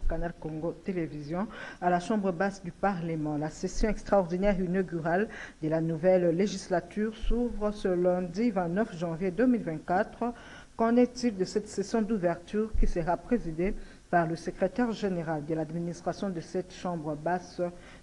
Canal Congo Télévision, à la Chambre basse du Parlement. La session extraordinaire inaugurale de la nouvelle législature s'ouvre ce lundi 29 janvier 2024. Qu'en est-il de cette session d'ouverture qui sera présidée par le secrétaire général de l'administration de cette Chambre basse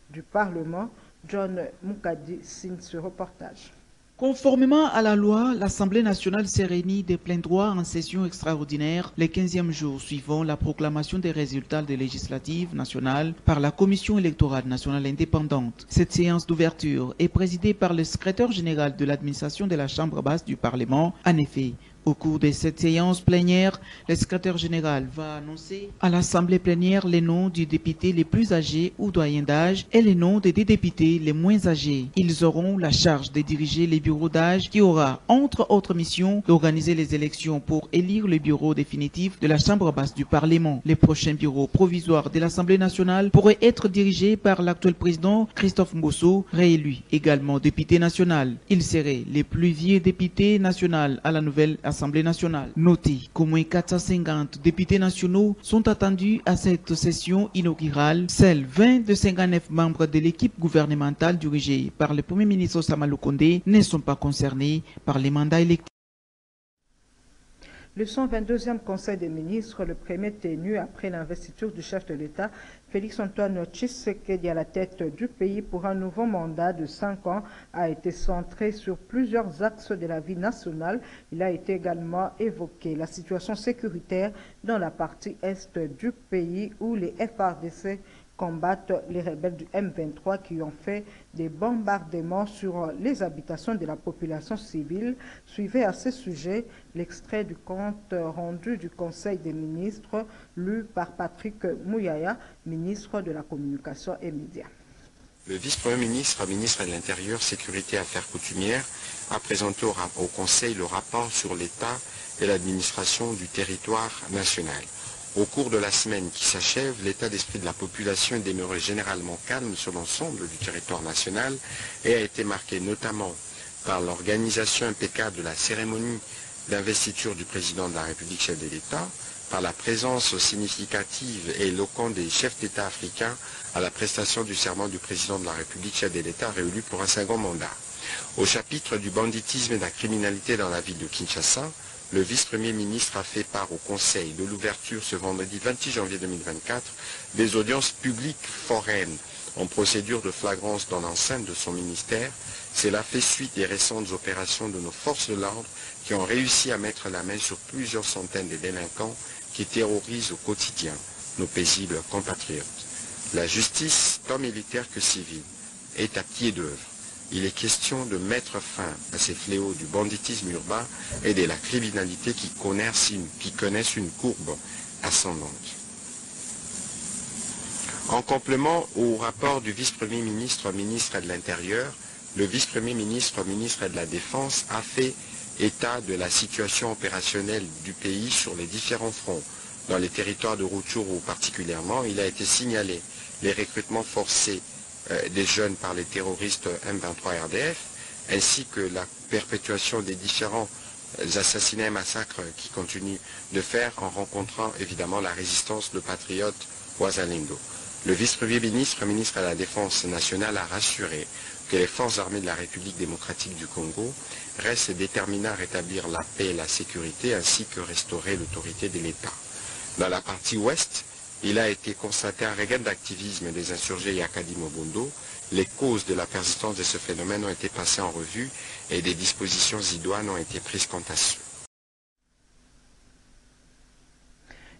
du Parlement, John Mukadi, signe ce reportage. Conformément à la loi, l'Assemblée nationale s'est réunie de plein droit en session extraordinaire les 15e jour suivant la proclamation des résultats des législatives nationales par la Commission électorale nationale indépendante. Cette séance d'ouverture est présidée par le secrétaire général de l'administration de la Chambre basse du Parlement. En effet, au cours de cette séance plénière, le secrétaire général va annoncer à l'Assemblée plénière les noms des députés les plus âgés ou doyens d'âge et les noms des députés les moins âgés. Ils auront la charge de diriger les bureaux d'âge qui aura, entre autres missions, d'organiser les élections pour élire le bureau définitif de la Chambre basse du Parlement. Les prochains bureaux provisoires de l'Assemblée nationale pourraient être dirigés par l'actuel président Christophe Mbosso, réélu également député national. Ils seraient les plus vieux députés nationaux à la nouvelle Assemblée nationale. Notez qu'au moins 450 députés nationaux sont attendus à cette session inaugurale. Seuls 20 de 59 membres de l'équipe gouvernementale dirigée par le Premier ministre Sama Lukonde ne sont pas concernés par les mandats électifs. Le 122e Conseil des ministres, le premier tenu après l'investiture du chef de l'État, Félix-Antoine Tshisekedi à la tête du pays pour un nouveau mandat de 5 ans, a été centré sur plusieurs axes de la vie nationale. Il a été également évoqué la situation sécuritaire dans la partie est du pays où les FARDC combattent les rebelles du M23 qui ont fait des bombardements sur les habitations de la population civile. Suivez à ce sujet l'extrait du compte rendu du Conseil des ministres lu par Patrick Mouyaya, ministre de la Communication et Médias. Le vice-premier ministre, ministre de l'Intérieur, Sécurité et Affaires coutumières, a présenté au Conseil le rapport sur l'état et l'administration du territoire national. Au cours de la semaine qui s'achève, l'état d'esprit de la population est demeuré généralement calme sur l'ensemble du territoire national et a été marqué notamment par l'organisation impeccable de la cérémonie d'investiture du président de la République chef de l'État, par la présence significative et éloquente des chefs d'État africains à la prestation du serment du président de la République chef de l'État réélu pour un second mandat. Au chapitre du banditisme et de la criminalité dans la ville de Kinshasa, le vice-premier ministre a fait part au Conseil de l'ouverture ce vendredi 26 janvier 2024 des audiences publiques foraines en procédure de flagrance dans l'enceinte de son ministère. Cela fait suite des récentes opérations de nos forces de l'ordre qui ont réussi à mettre la main sur plusieurs centaines de délinquants qui terrorisent au quotidien nos paisibles compatriotes. La justice, tant militaire que civile, est à pied d'œuvre. Il est question de mettre fin à ces fléaux du banditisme urbain et de la criminalité qui connaissent une courbe ascendante. En complément au rapport du vice-premier ministre, ministre de l'Intérieur, le vice-premier ministre, ministre de la Défense a fait état de la situation opérationnelle du pays sur les différents fronts. Dans les territoires de Rutshuru particulièrement, il a été signalé les recrutements forcés des jeunes par les terroristes M23 RDF, ainsi que la perpétuation des différents assassinats et massacres qui continuent de faire en rencontrant évidemment la résistance de patriotes Ouazalendo. Le vice-premier ministre, ministre de la Défense nationale, a rassuré que les forces armées de la République démocratique du Congo restent déterminées à rétablir la paix et la sécurité ainsi que restaurer l'autorité de l'État. Dans la partie ouest, il a été constaté un regain d'activisme des insurgés Yakadi Mobondo. Les causes de la persistance de ce phénomène ont été passées en revue et des dispositions idoines ont été prises quant à cela.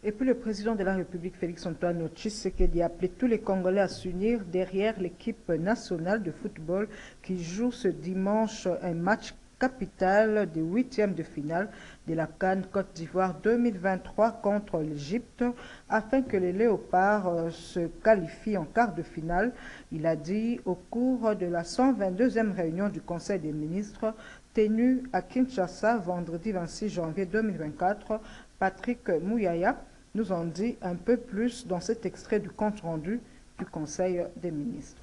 Et puis le président de la République, Félix-Antoine Tshisekedi, a appelé tous les Congolais à s'unir derrière l'équipe nationale de football qui joue ce dimanche un match capital des 8e de finale de la CAN Côte d'Ivoire 2023 contre l'Égypte afin que les Léopards se qualifient en quart de finale. Il a dit au cours de la 122e réunion du Conseil des ministres tenue à Kinshasa vendredi 26 janvier 2024. Patrick Mouyaya nous en dit un peu plus dans cet extrait du compte rendu du Conseil des ministres.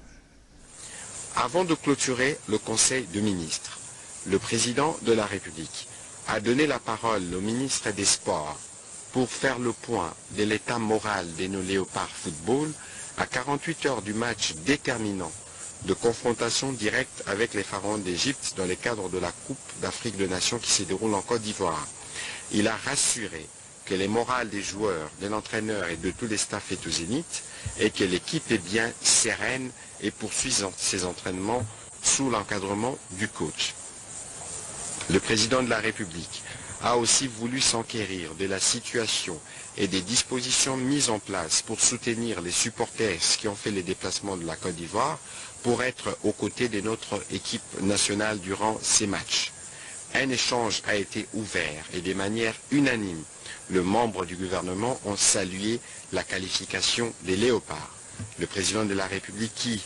Avant de clôturer le Conseil des ministres, le président de la République a donné la parole au ministre des Sports, pour faire le point de l'état moral de nos léopards football à 48 heures du match déterminant de confrontation directe avec les pharaons d'Égypte dans le cadre de la Coupe d'Afrique des Nations qui se déroule en Côte d'Ivoire. Il a rassuré que les morales des joueurs, de l'entraîneur et de tous les staffs est au zénith et que l'équipe est bien sereine et poursuit ses entraînements sous l'encadrement du coach. Le président de la République a aussi voulu s'enquérir de la situation et des dispositions mises en place pour soutenir les supporters qui ont fait les déplacements de la Côte d'Ivoire pour être aux côtés de notre équipe nationale durant ces matchs. Un échange a été ouvert et de manière unanime, les membres du gouvernement ont salué la qualification des léopards. Le président de la République qui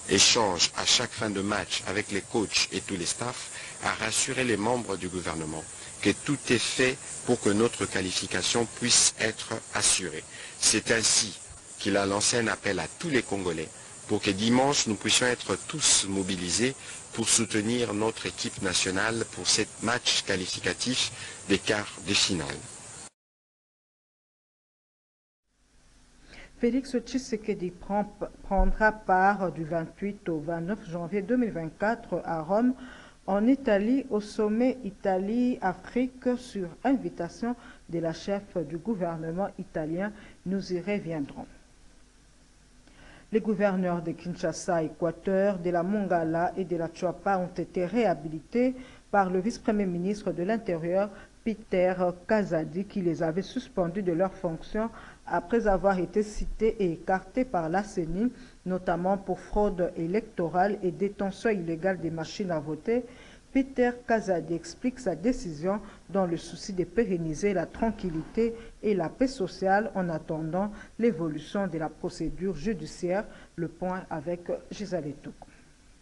échange à chaque fin de match avec les coachs et tous les staffs a rassuré les membres du gouvernement que tout est fait pour que notre qualification puisse être assurée. C'est ainsi qu'il a lancé un appel à tous les Congolais pour que dimanche nous puissions être tous mobilisés pour soutenir notre équipe nationale pour ce match qualificatif des quarts de finale. Félix Tshisekedi prendra part du 28 au 29 janvier 2024 à Rome, en Italie, au sommet Italie-Afrique sur invitation de la chef du gouvernement italien. Nous y reviendrons. Les gouverneurs de Kinshasa, Équateur, de la Mongala et de la Tchouapa ont été réhabilités par le vice-premier ministre de l'Intérieur, Peter Kazadi, qui les avait suspendus de leurs fonctions après avoir été cités et écartés par la CENI, notamment pour fraude électorale et détention illégale des machines à voter. Peter Kazadi explique sa décision dans le souci de pérenniser la tranquillité et la paix sociale en attendant l'évolution de la procédure judiciaire. Le point avec Gisèle Toukou.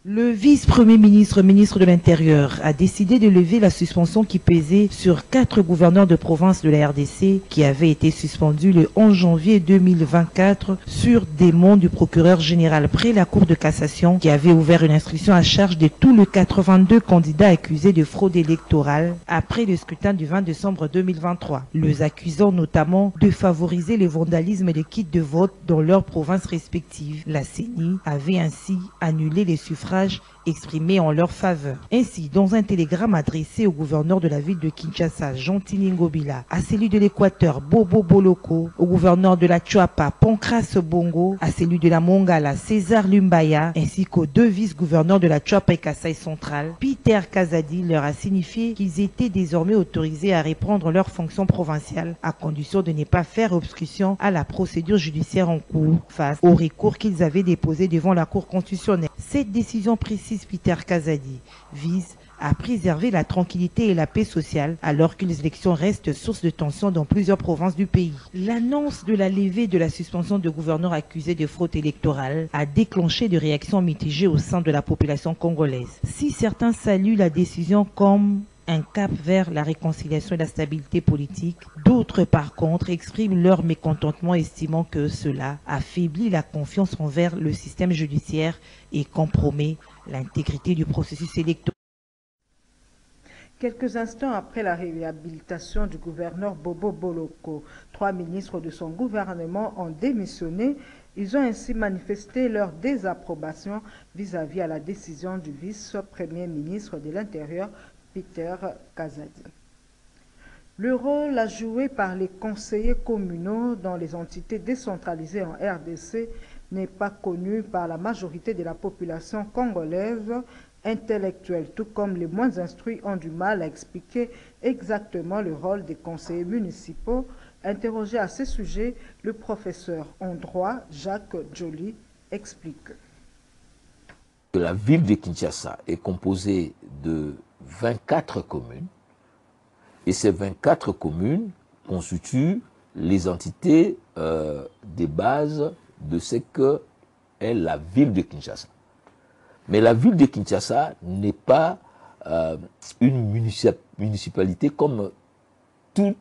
Le vice-premier ministre, ministre de l'Intérieur, a décidé de lever la suspension qui pesait sur 4 gouverneurs de province de la RDC qui avaient été suspendus le 11 janvier 2024 sur demande du procureur général près la Cour de cassation qui avait ouvert une instruction à charge de tous les 82 candidats accusés de fraude électorale après le scrutin du 20 décembre 2023, les accusant notamment de favoriser le vandalisme des kits de vote dans leurs provinces respectives. La CENI avait ainsi annulé les suffrages exprimés en leur faveur. Ainsi, dans un télégramme adressé au gouverneur de la ville de Kinshasa, Jean-Tini Ngobila, à celui de l'Équateur, Bobo Boloko, au gouverneur de la Tchouapa, Pancras Bongo, à celui de la Mongala, César Lumbaya, ainsi qu'aux 2 vice-gouverneurs de la Tchouapa et Kasaï centrale, Peter Kazadi leur a signifié qu'ils étaient désormais autorisés à reprendre leurs fonctions provinciales, à condition de ne pas faire obstruction à la procédure judiciaire en cours face au recours qu'ils avaient déposé devant la Cour constitutionnelle. Cette décision précise Peter Kazadi vise à préserver la tranquillité et la paix sociale alors que les élections restent source de tensions dans plusieurs provinces du pays. L'annonce de la levée de la suspension de gouverneurs accusés de fraude électorale a déclenché des réactions mitigées au sein de la population congolaise. Si certains saluent la décision comme un cap vers la réconciliation et la stabilité politique, d'autres par contre expriment leur mécontentement estimant que cela affaiblit la confiance envers le système judiciaire et compromet l'intégrité du processus électoral. Quelques instants après la réhabilitation du gouverneur Bobo Boloko, 3 ministres de son gouvernement ont démissionné. Ils ont ainsi manifesté leur désapprobation vis-à-vis à la décision du vice-premier ministre de l'Intérieur, Peter Kazadi. Le rôle à jouer par les conseillers communaux dans les entités décentralisées en RDC n'est pas connu par la majorité de la population congolaise. Intellectuels, tout comme les moins instruits, ont du mal à expliquer exactement le rôle des conseillers municipaux. Interrogé à ce sujet, le professeur en droit Jacques Joly explique. La ville de Kinshasa est composée de 24 communes et ces 24 communes constituent les entités des bases de ce qu'est la ville de Kinshasa. Mais la ville de Kinshasa n'est pas une municipalité comme tous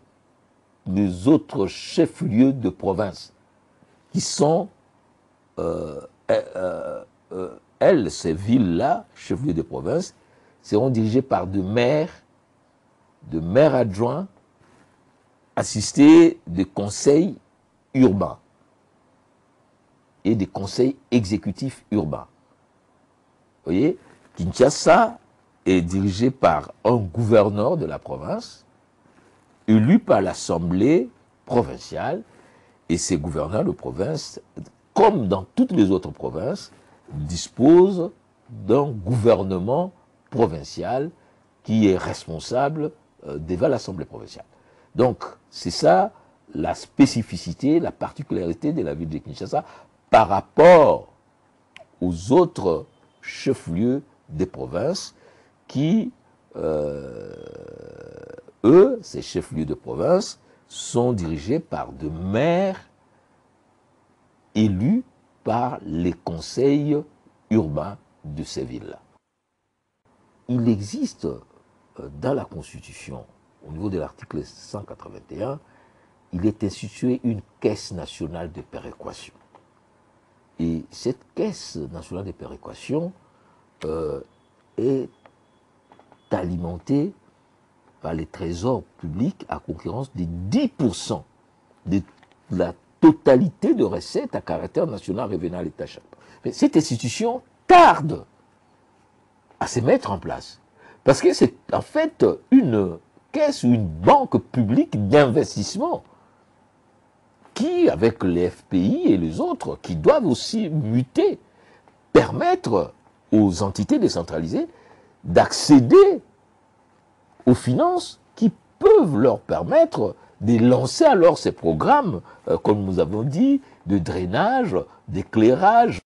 les autres chefs-lieux de province qui sont, ces villes-là, chefs-lieux de province, seront dirigées par de maires adjoints assisté des conseils urbains et des conseils exécutifs urbains. Vous voyez, Kinshasa est dirigé par un gouverneur de la province, élu par l'Assemblée provinciale, et ces gouverneurs de province, comme dans toutes les autres provinces, disposent d'un gouvernement provincial qui est responsable devant l'Assemblée provinciale. Donc, c'est ça la spécificité, la particularité de la ville de Kinshasa par rapport aux autres chefs-lieux des provinces qui, eux, ces chefs-lieux de province, sont dirigés par de maires élus par les conseils urbains de ces villes-là. Il existe dans la Constitution, au niveau de l'article 181, il est institué une caisse nationale de péréquation. Et cette caisse nationale de péréquation est alimentée par les trésors publics à concurrence de 10% de la totalité de recettes à caractère national revenant à l'État chaque. Mais cette institution tarde à se mettre en place. Parce que c'est en fait une caisse ou une banque publique d'investissement qui, avec les FPI et les autres, qui doivent aussi muter, permettre aux entités décentralisées d'accéder aux finances qui peuvent leur permettre de lancer alors ces programmes, comme nous avons dit, de drainage, d'éclairage.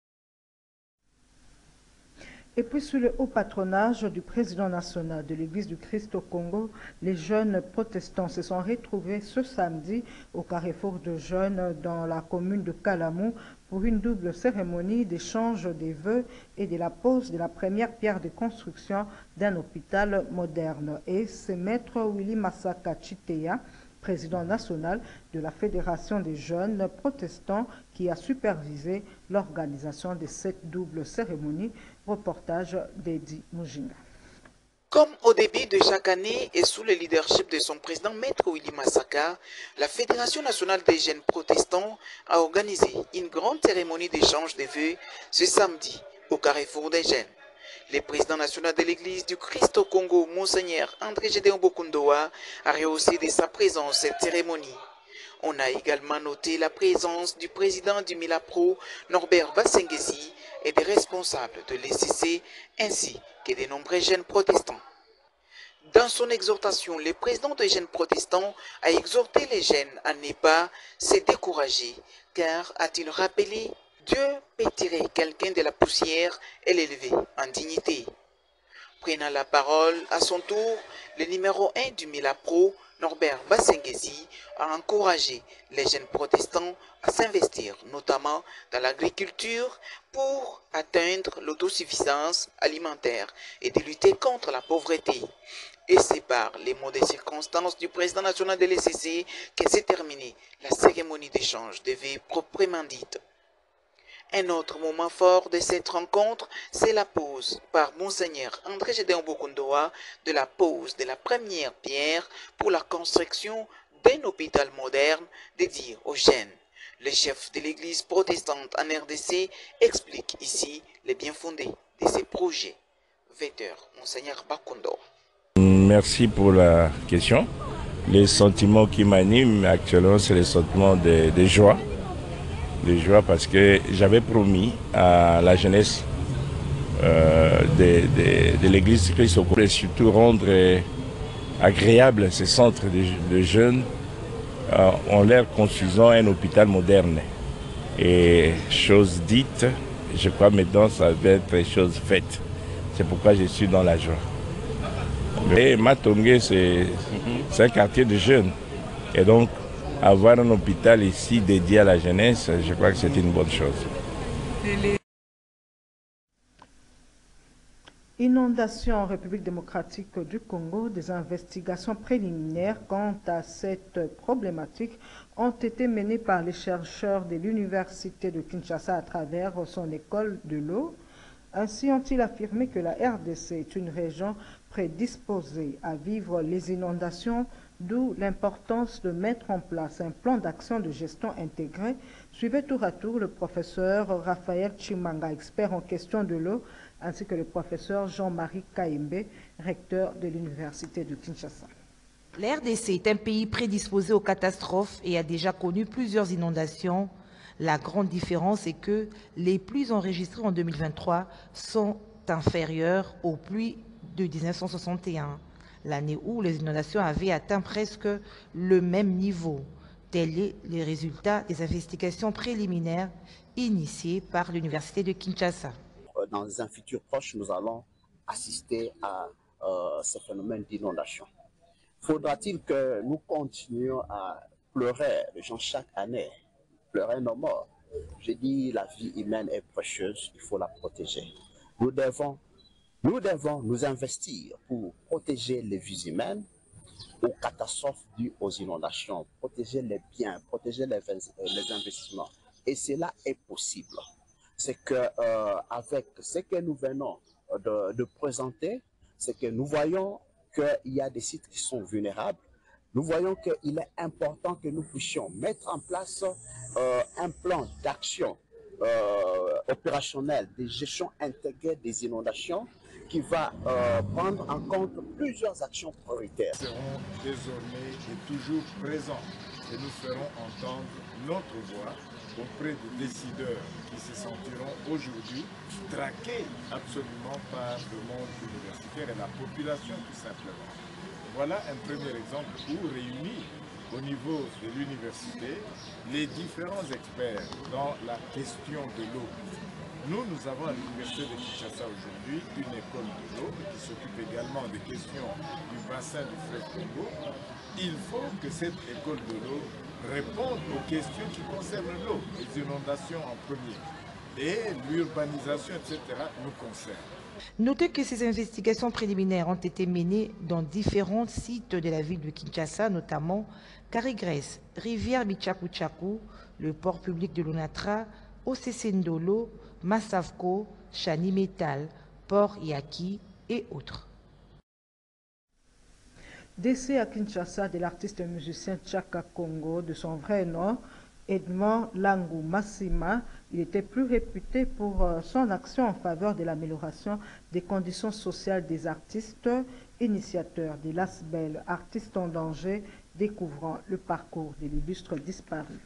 Et puis, sous le haut patronage du président national de l'Église du Christ au Congo, les jeunes protestants se sont retrouvés ce samedi au carrefour de jeunes dans la commune de Kalamou pour une double cérémonie d'échange des vœux et de la pose de la première pierre de construction d'un hôpital moderne. Et c'est maître Willy Masaka Chiteya, président national de la Fédération des jeunes protestants, qui a supervisé l'organisation de cette double cérémonie. Reportage d'Edi Mujinga. Comme au début de chaque année et sous le leadership de son président Maître Willy Masaka, la Fédération nationale des jeunes protestants a organisé une grande cérémonie d'échange de vœux ce samedi au carrefour des jeunes. Le président national de l'Église du Christ au Congo, Monseigneur André Gédéon Bokundoa, a rehaussé de sa présence cette cérémonie. On a également noté la présence du président du Milapro, Norbert Bassengesi, et des responsables de l'ECC, ainsi que de nombreux jeunes protestants. Dans son exhortation, le président des jeunes protestants a exhorté les jeunes à ne pas se décourager, car, a-t-il rappelé, Dieu peut tirer quelqu'un de la poussière et l'élever en dignité. Prenant la parole à son tour, le numéro 1 du Milapro, Norbert Bassengesi, a encouragé les jeunes protestants à s'investir, notamment dans l'agriculture, pour atteindre l'autosuffisance alimentaire et de lutter contre la pauvreté. Et c'est par les mots des circonstances du président national de l'ECC que s'est terminée la cérémonie d'échange de vœux proprement dite. Un autre moment fort de cette rencontre, c'est la pose par Monseigneur André Gédéon Bokundoa de la pose de la première pierre pour la construction d'un hôpital moderne dédié aux jeunes. Le chef de l'église protestante en RDC explique ici les bien-fondés de ces projets. Vecteur, Monseigneur Bakundo. Merci pour la question. Les sentiments qui m'animent actuellement, c'est les sentiments de joie. De joie parce que j'avais promis à la jeunesse de l'église Christ au Congo et surtout rendre agréable ces centres de jeunes en leur construisant un hôpital moderne. Et chose dite, je crois maintenant ça va être chose faite. C'est pourquoi je suis dans la joie. Et Matongé, c'est un quartier de jeunes. Et donc, avoir un hôpital ici dédié à la jeunesse, je crois que c'est une bonne chose. Inondation en République démocratique du Congo, des investigations préliminaires quant à cette problématique ont été menées par les chercheurs de l'Université de Kinshasa à travers son école de l'eau. Ainsi ont-ils affirmé que la RDC est une région prédisposée à vivre les inondations d'où l'importance de mettre en place un plan d'action de gestion intégré. Suivait tour à tour le professeur Raphaël Chimanga, expert en question de l'eau, ainsi que le professeur Jean-Marie Kaimbe, recteur de l'Université de Kinshasa. La RDC est un pays prédisposé aux catastrophes et a déjà connu plusieurs inondations. La grande différence est que les pluies enregistrées en 2023 sont inférieures aux pluies de 1961, l'année où les inondations avaient atteint presque le même niveau. Tels sont les résultats des investigations préliminaires initiées par l'Université de Kinshasa. Dans un futur proche, nous allons assister à ce phénomène d'inondation. Faudra-t-il que nous continuions à pleurer les gens chaque année, pleurer nos morts? J'ai dit, la vie humaine est précieuse, il faut la protéger. Nous devons nous investir pour protéger les vies humaines aux catastrophes dues aux inondations, protéger les biens, protéger les investissements. Et cela est possible. C'est que avec ce que nous venons de présenter, c'est que nous voyons qu'il y a des sites qui sont vulnérables. Nous voyons qu'il est important que nous puissions mettre en place un plan d'action opérationnel de gestion intégrée des inondations qui va prendre en compte plusieurs actions prioritaires. Nous serons désormais et toujours présents et nous ferons entendre notre voix auprès des décideurs qui se sentiront aujourd'hui traqués absolument par le monde universitaire et la population tout simplement. Voilà un premier exemple où réunis au niveau de l'université les différents experts dans la question de l'eau. Nous avons à l'université de Kinshasa aujourd'hui une école de l'eau qui s'occupe également des questions du bassin du fleuve Congo. Il faut que cette école de l'eau réponde aux questions qui concernent l'eau, les inondations en premier, et l'urbanisation, etc. nous concerne. Notez que ces investigations préliminaires ont été menées dans différents sites de la ville de Kinshasa, notamment Karigrès, Rivière Bichaku-Chaku, le port public de Lunatra, Osesendolo, Massavko, Chani Metal, Port Yaki et autres. Décès à Kinshasa de l'artiste et musicien Tchaka Congo, de son vrai nom, Edmond Langu Massima. Il était plus réputé pour son action en faveur de l'amélioration des conditions sociales des artistes, initiateur de l'ASBEL, artistes en danger, découvrant le parcours de l'illustre disparu.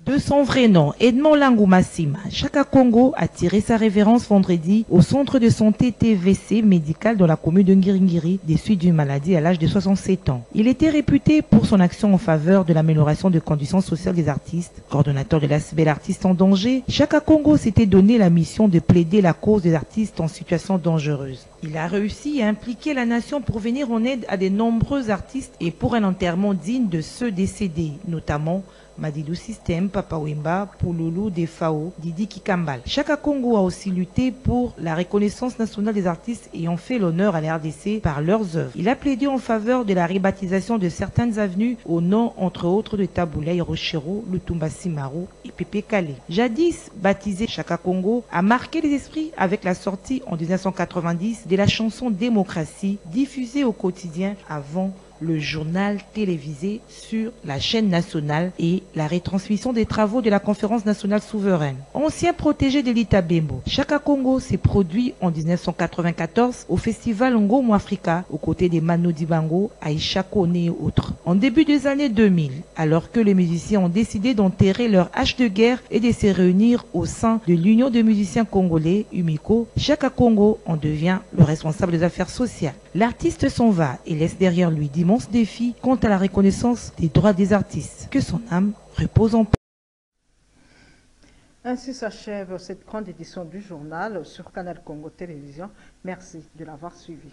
De son vrai nom, Edmond Langu Massima, Tchaka Congo a tiré sa révérence vendredi au centre de santé TVC médical dans la commune de Ngiringiri, des suites d'une maladie à l'âge de 67 ans. Il était réputé pour son action en faveur de l'amélioration des conditions sociales des artistes. Coordonnateur de l'ASBEL Artistes en danger, Tchaka Congo s'était donné la mission de plaider la cause des artistes en situation dangereuse. Il a réussi à impliquer la nation pour venir en aide à de nombreux artistes et pour un enterrement digne de ceux décédés, notamment Madidou System, Papa Wemba, Pouloulou, Defao, Didi Kikambal. Tchaka Congo a aussi lutté pour la reconnaissance nationale des artistes ayant fait l'honneur à la RDC par leurs œuvres. Il a plaidé en faveur de la rebaptisation de certaines avenues au nom, entre autres, de Taboulaye Rochero, Lutumba Simaru et Pépé Kale. Jadis baptisé Tchaka Congo, a marqué les esprits avec la sortie en 1990 de la chanson Démocratie, diffusée au quotidien avant le journal télévisé sur la chaîne nationale et la retransmission des travaux de la conférence nationale souveraine. Ancien protégé de l'État Bembo, Tchaka Congo s'est produit en 1994 au festival Ngomo Africa aux côtés des Manu Dibango, Aïcha Kone et autres. En début des années 2000, alors que les musiciens ont décidé d'enterrer leur hache de guerre et de se réunir au sein de l'Union des musiciens congolais, UMICO, Tchaka Congo en devient le responsable des affaires sociales. L'artiste s'en va et laisse derrière lui d'immenses défis quant à la reconnaissance des droits des artistes. Que son âme repose en paix. Ainsi s'achève cette grande édition du journal sur Canal Congo Télévision. Merci de l'avoir suivi.